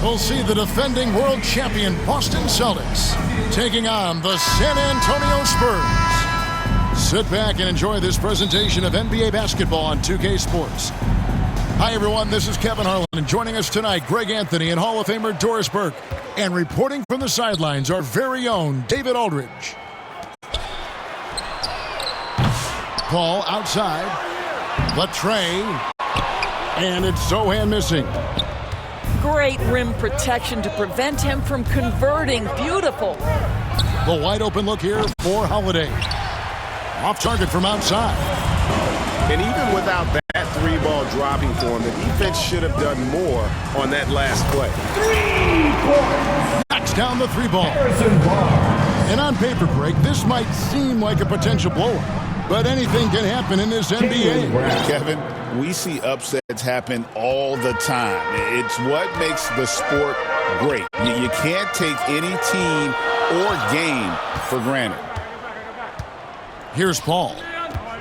We'll see the defending world champion Boston Celtics taking on the San Antonio Spurs. Sit back and enjoy this presentation of NBA basketball on 2K Sports. Hi, everyone. This is Kevin Harlan, and joining us tonight, Greg Anthony and Hall of Famer Doris Burke. And reporting from the sidelines, our very own David Aldridge. Ball outside. Latrey. And it's Sohan missing. Great rim protection to prevent him from converting. Beautiful. The wide open look here for Holiday. Off target from outside. And even without that three-ball dropping for him, the defense should have done more on that last play. 3 points. Knocks down the three ball. And on paper break, this might seem like a potential blowout, but anything can happen in this NBA. Kevin, we see upsets happen all the time. It's what makes the sport great. You can't take any team or game for granted. Here's Paul,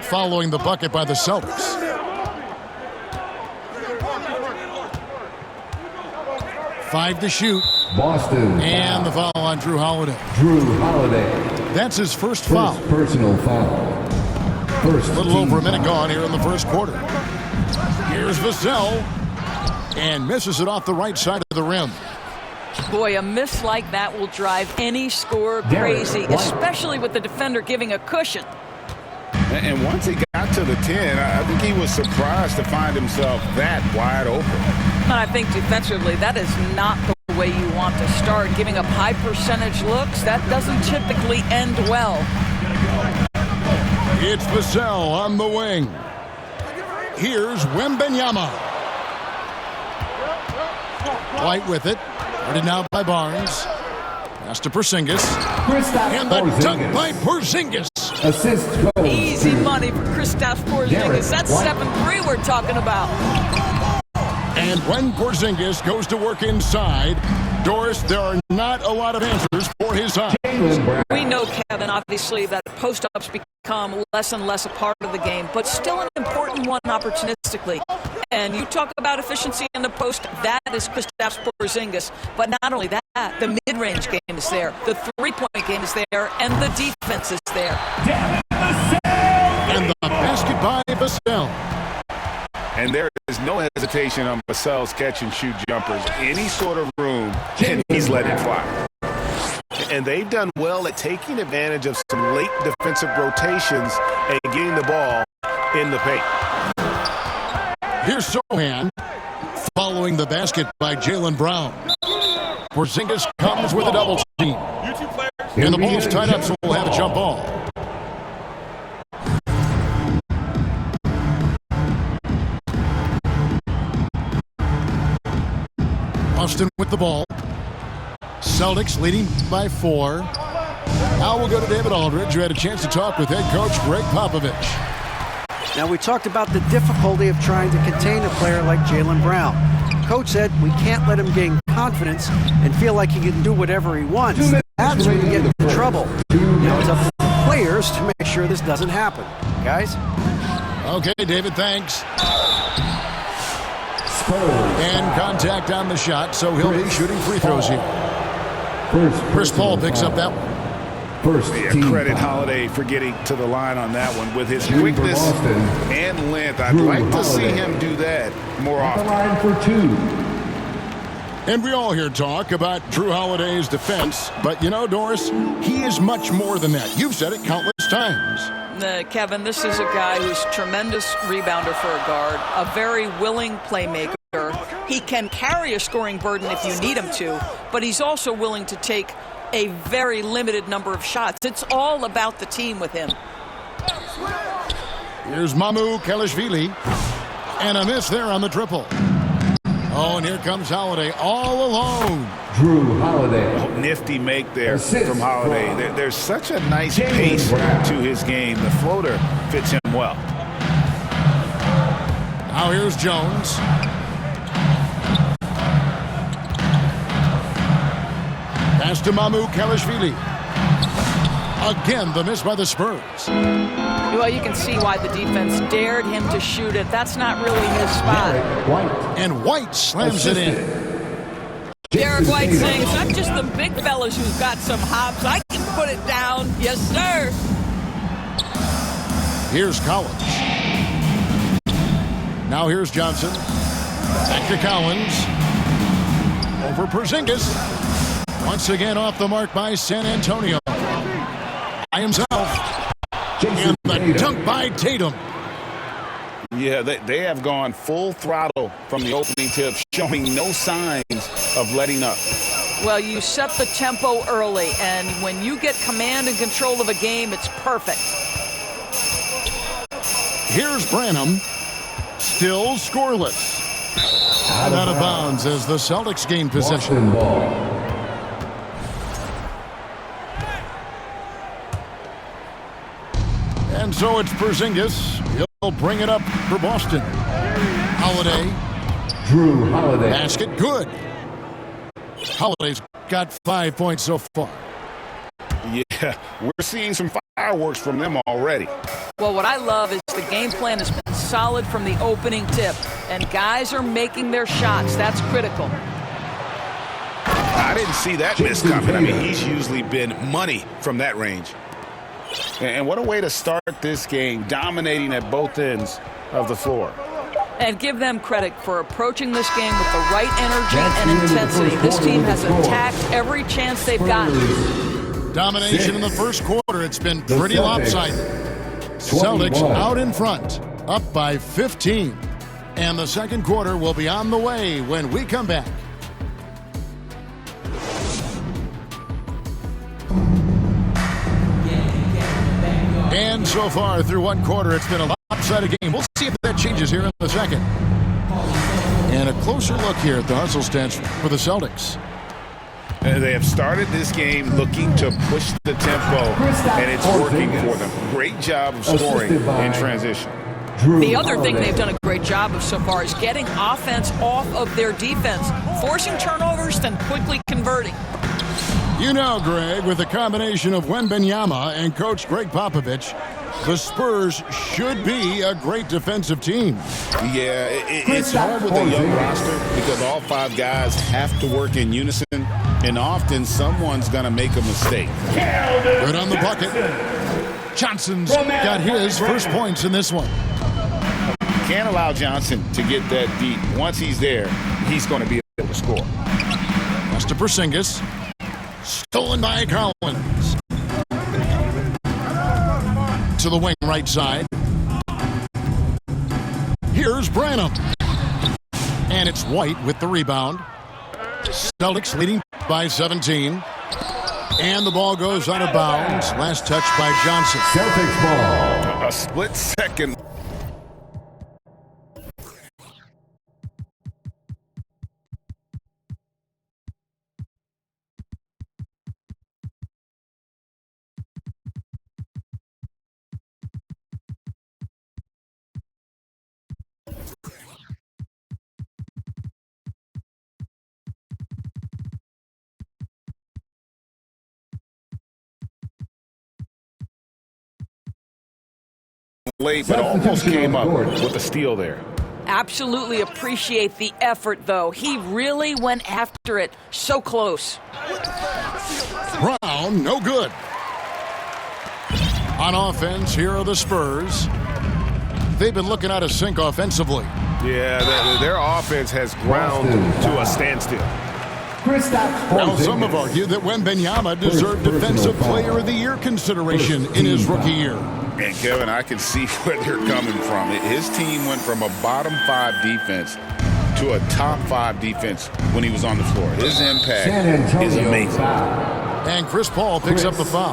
following the bucket by the Celtics. Five to shoot. Boston. And the foul on Drew Holiday. Drew Holiday. That's his first foul. Personal foul. First a little over a minute gone here in the first quarter. Here's Vassell. And misses it off the right side of the rim. Boy, a miss like that will drive any scorer crazy, especially with the defender giving a cushion. And once he got to the 10, I think he was surprised to find himself that wide open. I think defensively, that is not the way you want to start. Giving up high percentage looks, that doesn't typically end well. It's Vassell on the wing. Here's Wembanyama. White with it. Guarded now by Barnes. Pass to Porzingis. And the dunk by Porzingis. Assist goes easy money for Kristaps Porzingis. That's 7-3 we're talking about. And when Porzingis goes to work inside, Doris, there are not a lot of answers for his eye. We know, Kevin, obviously, that post-ups become less and less a part of the game, but still an important one opportunistically. And you talk about efficiency in the post, that is Kristaps Porzingis. But not only that, the mid-range game is there, the three-point game is there, and the defense is there. And the basket by Vassell. And there is no hesitation on Vassell's catch-and-shoot jumpers. Any sort of room, and he's let it fly. And they've done well at taking advantage of some late defensive rotations and getting the ball in the paint. Here's Sohan, following the basket by Jaylen Brown. Porzingis comes with a double team. And the ball's tied up, so we'll have a jump ball. Boston with the ball. Celtics leading by 4. Now we'll go to David Aldridge, who had a chance to talk with head coach Greg Popovich. Now, we talked about the difficulty of trying to contain a player like Jaylen Brown. Coach said we can't let him gain confidence and feel like he can do whatever he wants. That's when you get into trouble. Now it's up to the players to make sure this doesn't happen. Guys? Okay, David, thanks. And contact on the shot, so he'll be shooting free throws here. Chris Paul picks up that one. Credit Holiday for getting to the line on that one. With his quickness and length, I'd like to see him do that more often. Line for 2. And we all hear talk about Drew Holiday's defense, but you know, Doris, he is much more than that. You've said it countless times. Kevin, this is a guy who's tremendous rebounder for a guard, a very willing playmaker. He can carry a scoring burden if you need him to, but he's also willing to take a very limited number of shots. It's all about the team with him. Here's Kelishvili. And a miss there on the triple. Oh, and here comes Holiday all alone. Drew Holiday. Oh, nifty make there from Holiday. There's such a nice pace to his game. The floater fits him well. Now here's Jones. Pass to Kelishvili. Again, the miss by the Spurs. Well, you can see why the defense dared him to shoot it. That's not really his spot. And White slams it in. Derek White sings, I'm just the big fellas who've got some hops. I can put it down. Yes, sir. Here's Collins. Now here's Johnson. Back to Collins. Over Porzingis. Once again off the mark by San Antonio. By himself. And the dunk by Tatum. Yeah, they have gone full throttle from the opening tip, showing no signs of letting up. Well, you set the tempo early, and when you get command and control of a game, it's perfect. Here's Branham. Still scoreless. And out of bounds as the Celtics gain possession. And so it's Porzingis. He'll bring it up for Boston. Holiday. Drew Holiday. Basket good. Holiday's got 5 points so far. Yeah, we're seeing some fireworks from them already. Well, what I love is the game plan has been solid from the opening tip, and guys are making their shots. That's critical. I didn't see that miss coming. I mean, he's usually been money from that range. And what a way to start this game, dominating at both ends of the floor. And give them credit for approaching this game with the right energy and intensity. This team has attacked every chance they've gotten. Domination in the first quarter. It's been pretty lopsided. Celtics out in front, up by 15. And the second quarter will be on the way when we come back. And so far through one quarter, it's been a lopsided game. We'll see if that changes here in the second. And a closer look here at the hustle stats for the Celtics. They have started this game looking to push the tempo, and it's working for them. Great job of scoring in transition. The other thing they've done a great job of so far is getting offense off of their defense, forcing turnovers, then quickly converting. You know, Greg, with the combination of Wembanyama and Coach Greg Popovich, the Spurs should be a great defensive team. Yeah, it's hard with a young roster because all five guys have to work in unison, and often someone's going to make a mistake. Good on the bucket. Johnson's got his first points in this one. Can't allow Johnson to get that deep. Once he's there, he's going to be able to score. Pass to Porzingis. Stolen by Collins. To the wing right side. Here's Branham. And it's White with the rebound. Celtics leading by 17. And the ball goes out of bounds. Last touch by Johnson. Celtics ball. A split second. Late, but almost came up with a steal there. Absolutely appreciate the effort, though. He really went after it. So close. Brown, no good. On offense, here are the Spurs. They've been looking out of sync offensively. Yeah, their offense has ground to a standstill. Now, some have argued that Wembanyama deserved Defensive Player of the Year consideration in his rookie year. And Kevin, I can see where they're coming from. His team went from a bottom five defense to a top five defense when he was on the floor. His impact is amazing. And Chris Paul picks up the foul.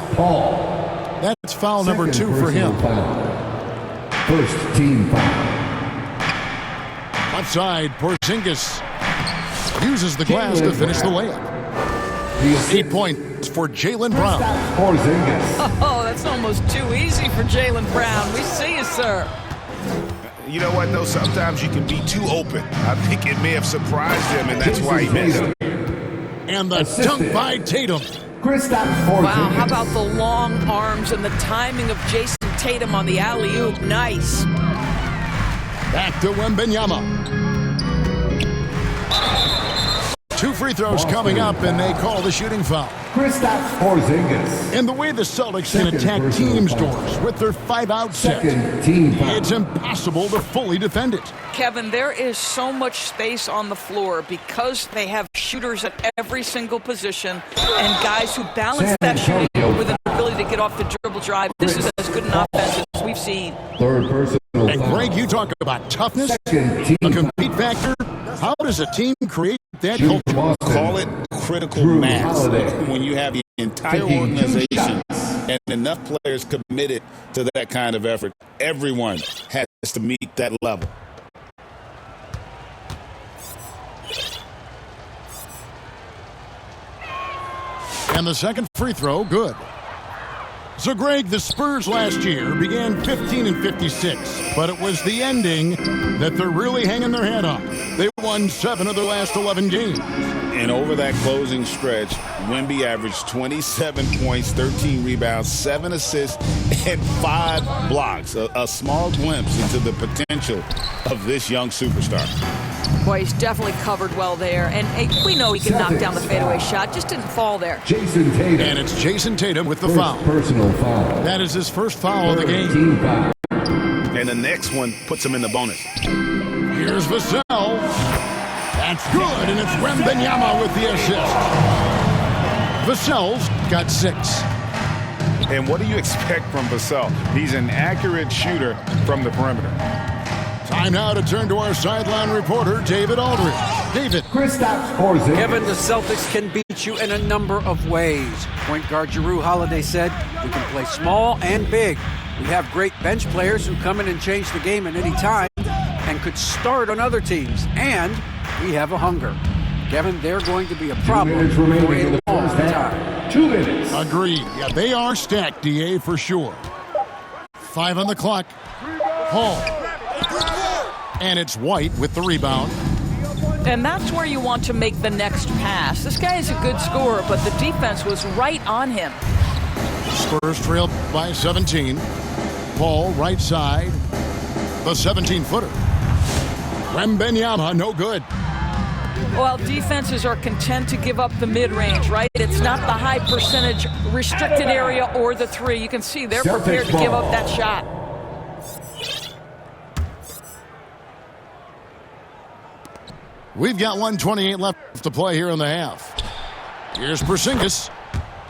That's foul number 2 for him. First team foul. Outside, Porzingis uses the glass to finish the layup. 8 points for Jaylen Brown. Oh, that's almost too easy for Jaylen Brown. We see you, sir. You know what, though? Sometimes you can be too open. I think it may have surprised him, and that's why he missed. And the dunk by Tatum. Wow, how about the long arms and the timing of Jason Tatum on the alley-oop? Nice. Back to Wembanyama. 2 free throws coming up, and they call the shooting foul. Kristaps Porzingis. And the way the Celtics can attack team stores with their 5-out set, Second team foul. it's impossible to fully defend it. Kevin, there is so much space on the floor because they have shooters at every single position and guys who balance that shooting with an ability to get off the dribble drive. This is as good an offense as we've seen. Third personal And foul. Greg, you talk about toughness, Second team a compete factor. How does a team create that Shoot from culture? Boston. Call it critical Drew mass. Holiday. When you have the entire Taking 2 organization shots. and enough players committed to that kind of effort, everyone has to meet that level. And the second free throw, good. So, Greg, the Spurs last year began 15-56, but it was the ending that they're really hanging their head on. They won 7 of their last 11 games. And over that closing stretch, Wemby averaged 27 points, 13 rebounds, 7 assists, and 5 blocks. A small glimpse into the potential of this young superstar. Boy, he's definitely covered well there. And hey, we know he can knock down the fadeaway shot. Just didn't fall there. Jason Tatum. And it's Jason Tatum with the First foul. personal foul. That is his first foul of the game. Team foul. And the next one puts him in the bonus. Here's Vassell. That's good, and it's Wembanyama with the assist. Vassell's got 6. And what do you expect from Vassell? He's an accurate shooter from the perimeter. Time now to turn to our sideline reporter, David Aldridge. David. Kristaps Porzingis. Kevin, the Celtics can beat you in a number of ways. Point guard Drew Holiday said, we can play small and big. We have great bench players who come in and change the game at any time and could start on other teams. And we have a hunger. Kevin, they're going to be a 2 problem minutes for remaining in a the long first half. time. 2 minutes. Agreed. Yeah, they are stacked, DA, for sure. 5 on the clock. Hall. And it's White with the rebound. And that's where you want to make the next pass. This guy is a good scorer, but the defense was right on him. Spurs trailed by 17. Paul, right side. The 17-footer. Wembanyama, no good. Well, defenses are content to give up the mid-range, right? It's not the high percentage restricted area or the 3. You can see they're prepared to give up that shot. We've got 1:28 left to play here in the half. Here's Porzingis.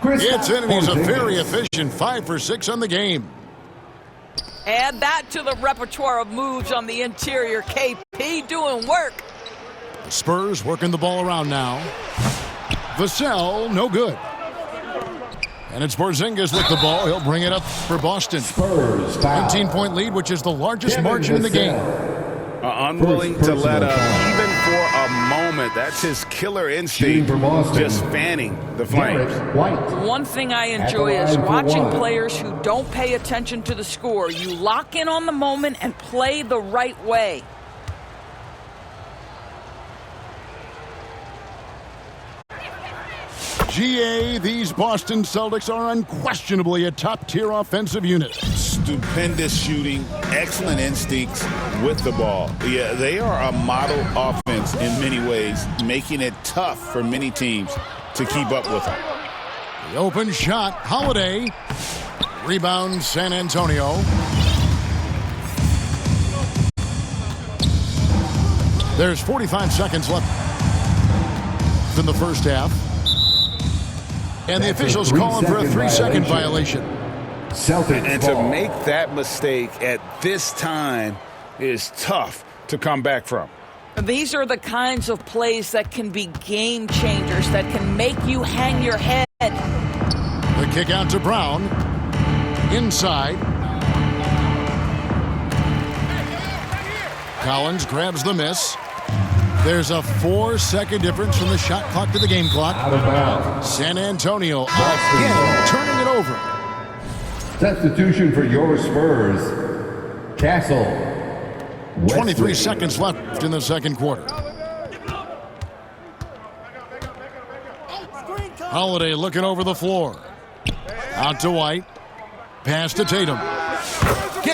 It's in, and he's a very efficient 5 for 6 on the game. Add that to the repertoire of moves on the interior. KP doing work. The Spurs working the ball around now. Vassell, no good. And it's Porzingis with the ball. He'll bring it up for Boston. Spurs foul. 19-point lead, which is the largest margin in the game. Unwilling to let up, foul. even for a moment. That's his killer Shooting instinct, for Boston. just fanning the flames. Garrett White. One thing I enjoy At the is line for watching one. players who don't pay attention to the score. You lock in on the moment and play the right way. GA, these Boston Celtics are unquestionably a top-tier offensive unit. Stupendous shooting, excellent instincts with the ball. Yeah, they are a model offense in many ways, making it tough for many teams to keep up with them. The open shot, Holiday. Rebound, San Antonio. There's 45 seconds left in the first half. And the officials calling for a 3-second violation. Celtics And to ball. make that mistake at this time is tough to come back from. These are the kinds of plays that can be game changers, that can make you hang your head. The kick out to Brown. Inside. Collins grabs the miss. There's a 4-second difference from the shot clock to the game clock. Out of bounds. San Antonio again turning it over. Substitution for your Spurs. Castle. 23 Wesley. seconds left in the second quarter. Holiday looking over the floor. Out to White. Pass to Tatum.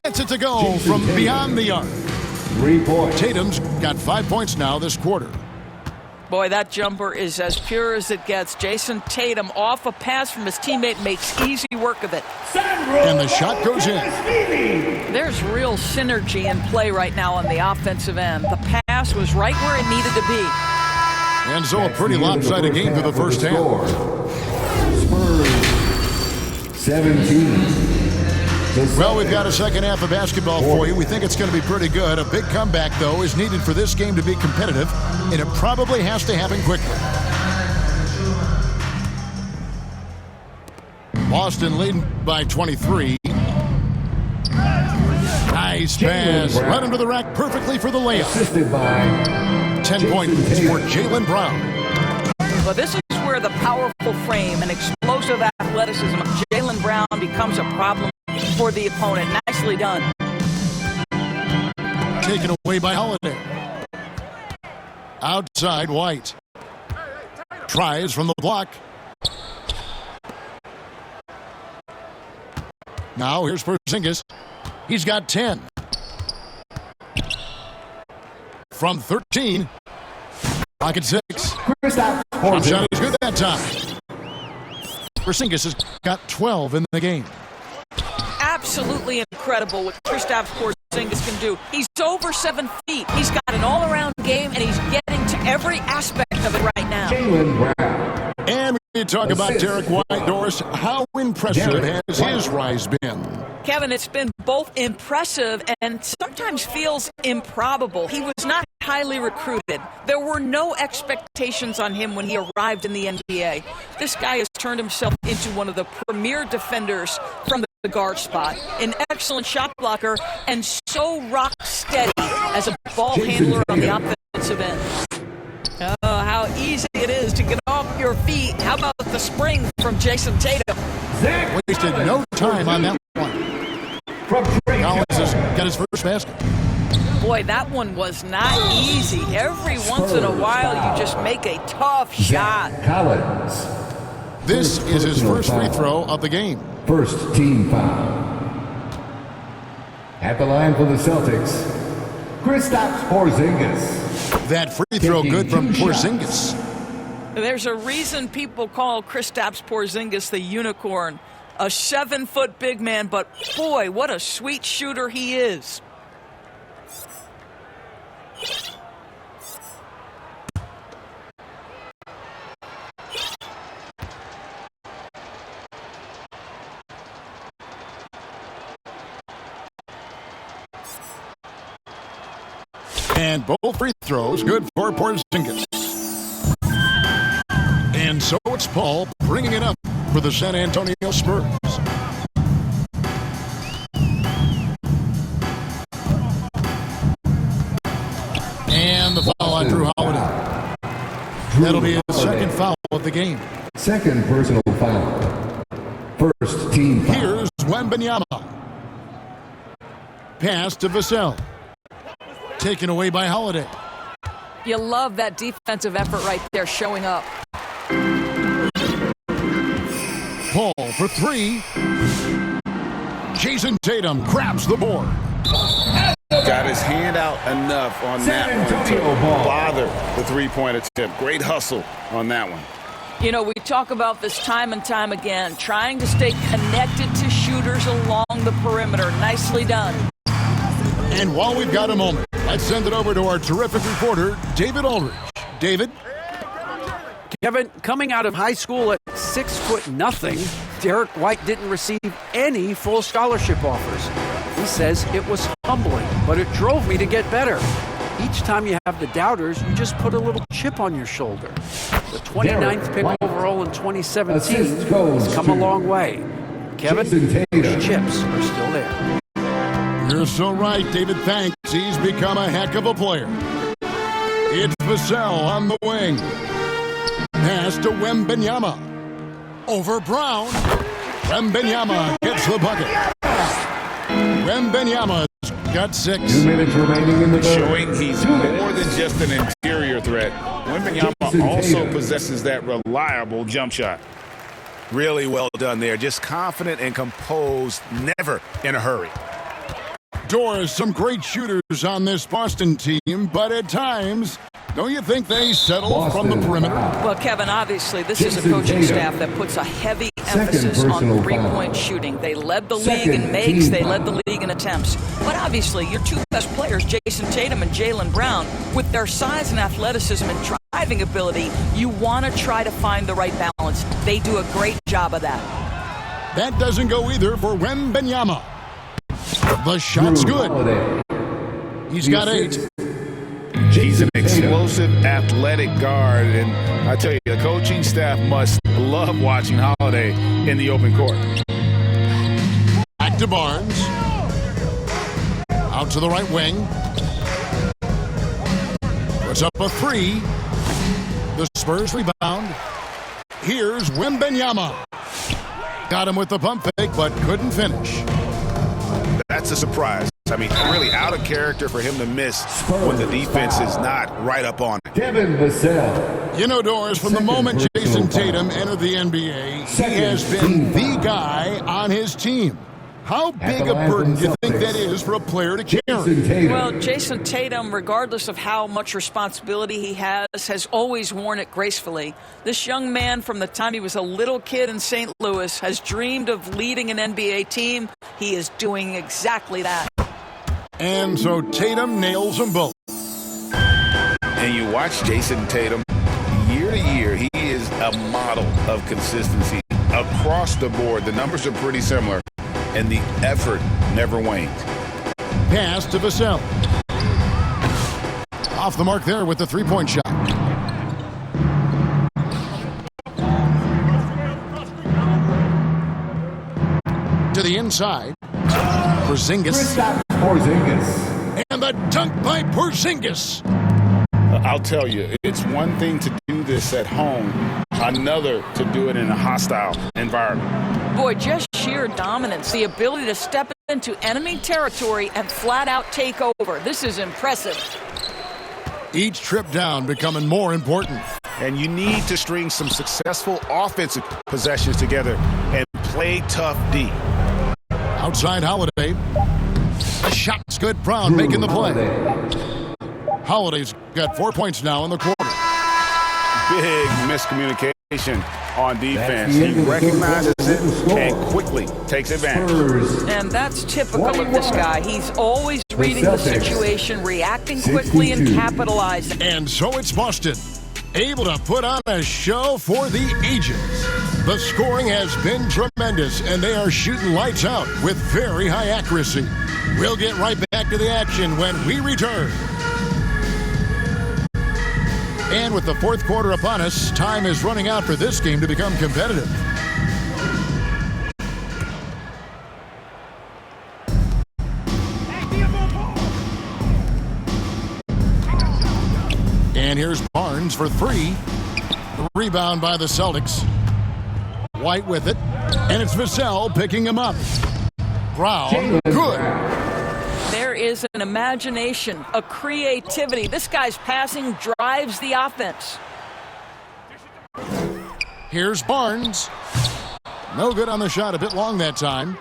Gets it to go from beyond the arc. 3 points. Tatum's got 5 points now this quarter. Boy, that jumper is as pure as it gets. Jason Tatum, off a pass from his teammate, makes easy work of it. And the shot goes in. There's real synergy in play right now on the offensive end. The pass was right where it needed to be. And so a pretty lopsided game through the first half. Spurs 17. Well, we've got a second half of basketball for you. We think it's going to be pretty good. A big comeback, though, is needed for this game to be competitive, and it probably has to happen quickly. Boston leading by 23. Nice pass. Right under the rack perfectly for the layup. Assisted by 10 points for Jaylen Brown. But this is where the powerful frame and explosive athleticism of Jaylen Brown becomes a problem for the opponent. Nicely done. Taken away by Holiday. Outside White. Tries from the block. Now here's Porzingis. He's got 10. From 13. Pocket 6. Jump shot is good that time. Porzingis has got 12 in the game. Absolutely incredible what Kristaps Porzingis can do. He's over 7 feet. He's got an all-around game, and he's getting to every aspect of it right now. Jaylen Brown. And we talk about Derek White, Doris. How impressive has his rise been? Kevin, it's been both impressive and sometimes feels improbable. He was not highly recruited. There were no expectations on him when he arrived in the NBA. This guy has turned himself into one of the premier defenders from the guard spot. An excellent shot blocker and so rock steady as a ball handler on the offensive end. Oh, how easy it is to get off your feet. How about the spring from Jason Tatum? Wasted no time on that one. Collins has got his first basket. Boy, that one was not easy. Every once in a while, you just make a tough shot. Collins. This is his first free throw of the game. First team foul. At the line for the Celtics, Kristaps Porzingis. That free throw good from Porzingis. There's a reason people call Kristaps Porzingis the unicorn. A 7-foot big man, but boy, what a sweet shooter he is. And both free throws good for Porzingis. And so it's Paul bringing it up for the San Antonio Spurs. And the foul on Drew Holiday. That'll be his second foul of the game. Second personal foul. First team foul. Here's Wembanyama. Pass to Vassell. Taken away by Holiday. You love that defensive effort right there showing up. Paul for three. Jason Tatum grabs the board. Got his hand out enough on that one to bother the three-point attempt. Great hustle on that one. You know, we talk about this time and time again, trying to stay connected to shooters along the perimeter. Nicely done. And while we've got a moment, let's send it over to our terrific reporter, David Aldridge. David? Kevin, coming out of high school at 6'0", Derek White didn't receive any full scholarship offers. He says it was humbling, but it drove me to get better. Each time you have the doubters, you just put a little chip on your shoulder. The 29th pick overall in 2017 has come a long way. Kevin, those chips are still there. You're so right, David. Thanks. He's become a heck of a player. It's Vassell on the wing. Pass to Wembanyama. Over Brown. Wembanyama gets the bucket. Wembanyama's got 6. 2 minutes remaining in the third. Showing he's more than just an interior threat. Wembanyama also possesses that reliable jump shot. Really well done there. Just confident and composed, never in a hurry. Doris, some great shooters on this Boston team, but at times Don't you think they settle from the perimeter? Well, Kevin, obviously this is a coaching staff that puts a heavy emphasis on three-point shooting. They led the league in makes, they led the league in attempts. But obviously your two best players, Jason Tatum and Jaylen Brown, with their size and athleticism and driving ability, you want to try to find the right balance. They do a great job of that. That doesn't go either for Wembanyama. The shot's good. He's got 8. He's an explosive, athletic guard, and I tell you, the coaching staff must love watching Holiday in the open court. Back to Barnes. Out to the right wing. Puts up a 3. The Spurs rebound. Here's Wembanyama. Got him with the pump fake, but couldn't finish. That's a surprise. I mean, really out of character for him to miss when the defense is not right up on it. Devin Vassell. You know, Doris, from the moment Jason Tatum entered the NBA, he has been the guy on his team. How big a burden do you think that is for a player to carry? Well, Jason Tatum, regardless of how much responsibility he has always worn it gracefully. This young man, from the time he was a little kid in St. Louis, has dreamed of leading an NBA team. He is doing exactly that. And so Tatum nails them both. And you watch Jason Tatum, year to year, he is a model of consistency. Across the board, the numbers are pretty similar, and the effort never wanes. Pass to Vassell. Off the mark there with the three-point shot. To the inside. Porzingis. And the dunk by Porzingis. I'll tell you, it's one thing to do this at home, another to do it in a hostile environment. Boy, just sheer dominance, the ability to step into enemy territory and flat out take over. This is impressive. Each trip down becoming more important. And you need to string some successful offensive possessions together and play tough D. Outside Holiday. The shot's good. Brown making the play. Holiday's got 4 points now in the quarter. Big miscommunication on defense. He recognizes it and quickly takes advantage. And that's typical of this guy. He's always reading the situation, reacting quickly, and capitalizing. And so it's Boston, able to put on a show for the ages. The scoring has been tremendous, and they are shooting lights out with very high accuracy. We'll get right back to the action when we return. And with the fourth quarter upon us, time is running out for this game to become competitive. And here's Barnes for 3. Rebound by the Celtics. White with it. And it's Vassell picking him up. Brown, good. There is an imagination, a creativity. This guy's passing drives the offense. Here's Barnes. No good on the shot, a bit long that time.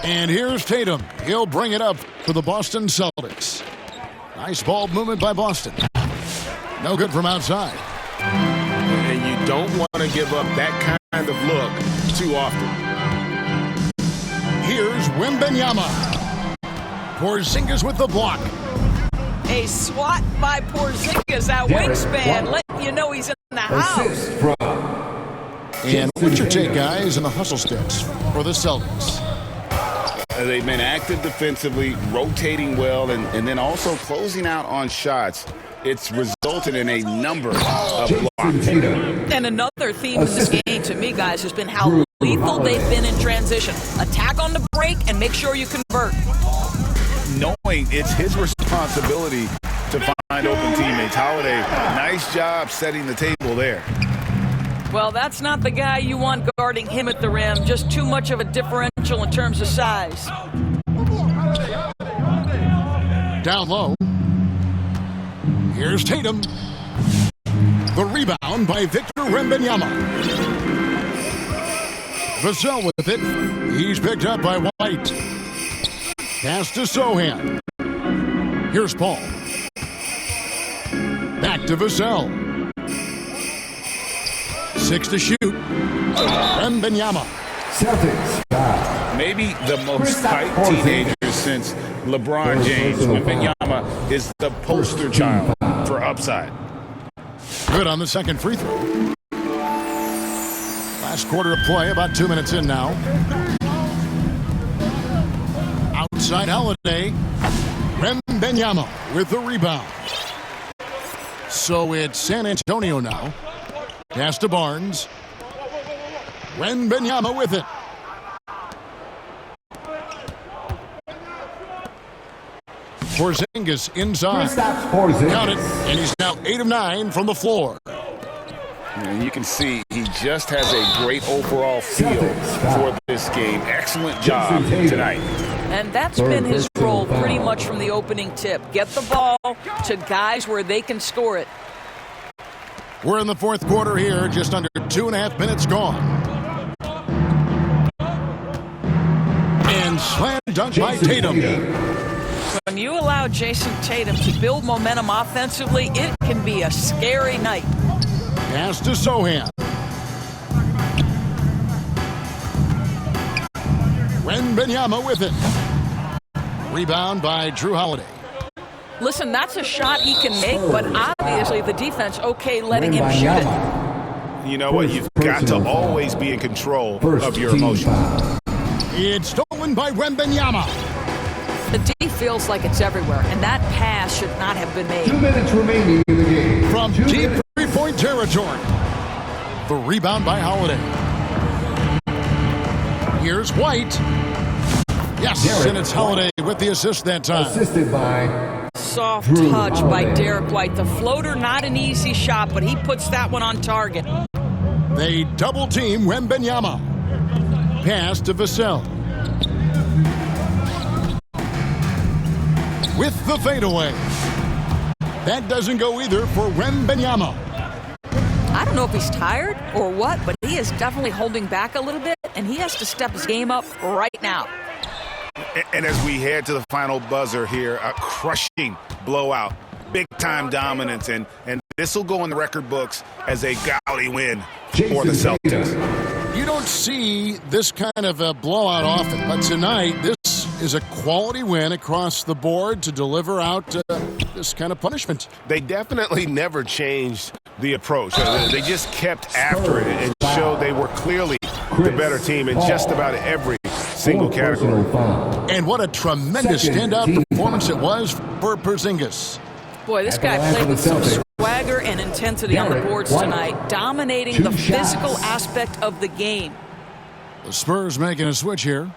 And here's Tatum. He'll bring it up for the Boston Celtics. Nice ball movement by Boston. No good from outside. And you don't want to give up that kind of look too often. Here's Wembanyama. Porzingis with the block. A swat by Porzingis, that wingspan, letting you know he's in the house. And what's your take, guys, in the hustle steps for the Celtics? They've been active defensively, rotating well, and then also closing out on shots. It's resulted in a number of blocks. And another theme in this game to me, guys, has been how lethal they've been in transition. Attack on the break and make sure you convert. Knowing it's his responsibility to find open teammates. Holiday, nice job setting the table there. Well, that's not the guy you want guarding him at the rim. Just too much of a differential in terms of size. Down low. Here's Tatum. The rebound by Victor Wembanyama. Vassell with it. He's picked up by White. Pass to Sohan. Here's Paul. Back to Vassell. 6 to shoot. Wembanyama. Celtics foul. Maybe the most hyped teenager since LeBron James. Wembanyama is the poster child for upside. Good on the second free throw. Last quarter of play, about 2 minutes in now. Outside Holiday. Wembanyama with the rebound. So it's San Antonio now. Pass to Barnes. Wembanyama with it. Porzingis inside. Got it. And he's now 8 of 9 from the floor. And you can see he just has a great overall feel for this game. Excellent job tonight. And that's been his role pretty much from the opening tip. Get the ball to guys where they can score it. We're in the fourth quarter here, just under 2.5 minutes gone. And slam dunk by Tatum. When you allow Jason Tatum to build momentum offensively, it can be a scary night. Pass to Sohan. Wembanyama with it. Rebound by Drew Holiday. Listen, that's a shot he can make, but obviously the defense okay letting him shoot it. You know what? You've got to always be in control of your emotions. It's stolen by Wembanyama. The D feels like it's everywhere, and that pass should not have been made. 2 minutes remaining in the game. From deep three-point territory. The rebound by Holiday. Here's White. Yes, and it's Holiday with the assist that time. Assisted by Soft Drew touch by Holiday. Derek White. The floater, not an easy shot, but he puts that one on target. They double team Wembanyama. Pass to Vassell. With the fadeaway. That doesn't go either for Wembanyama. I don't know if he's tired or what, but he is definitely holding back a little bit, and he has to step his game up right now. And as we head to the final buzzer here, a crushing blowout, big-time dominance, and this will go in the record books as a gaudy win for the Celtics. You don't see this kind of a blowout often, but tonight this is a quality win across the board to deliver out this kind of punishment. They definitely never changed the approach. They just kept after it and showed they were clearly the better team in just about every single category. And what a tremendous standout performance it was for Porzingis. Boy, this guy played with some swagger and intensity on the boards tonight, dominating the physical aspect of the game. The Spurs making a switch here.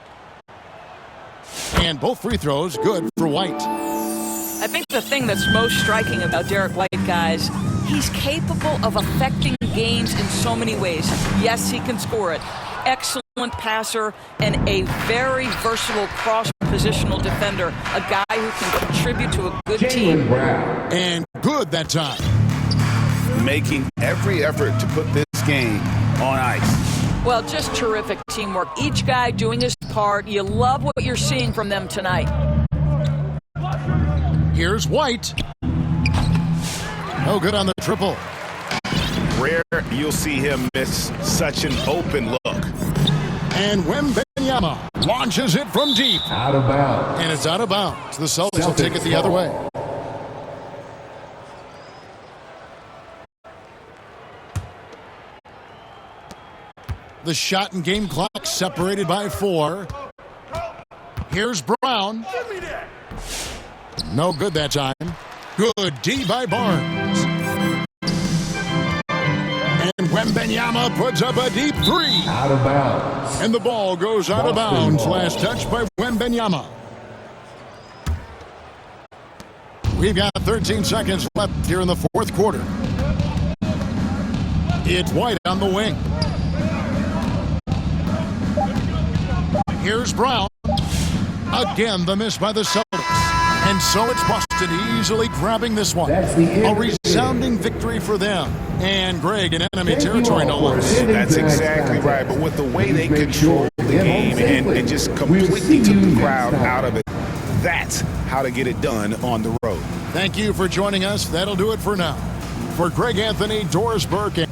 And both free throws good for White. I think the thing that's most striking about Derek White, guys, he's capable of affecting games in so many ways. Yes, he can score it. Excellent passer and a very versatile cross-positional defender. A guy who can contribute to a good team. And good that time. Making every effort to put this game on ice. Well, just terrific teamwork. Each guy doing his part. You love what you're seeing from them tonight. Here's White. No good on the triple. Rare you'll see him miss such an open look. And Wembanyama launches it from deep. Out of bounds. And it's out of bounds. The Celtics will take it the other way. The shot and game clock separated by 4. Here's Brown. No good that time. Good D by Barnes. And Wembanyama puts up a deep 3. Out of bounds. And the ball goes out of bounds. Last touch by Wembanyama. We've got 13 seconds left here in the fourth quarter. It's White on the wing. Here's Brown. Again, the miss by the Celtics. And so it's Boston easily grabbing this one. A resounding victory for them. And Greg in enemy territory, no less. That's exactly right. But with the way they controlled the game and just completely took the crowd out of it, that's how to get it done on the road. Thank you for joining us. That'll do it for now. For Greg Anthony, Doris Burke, and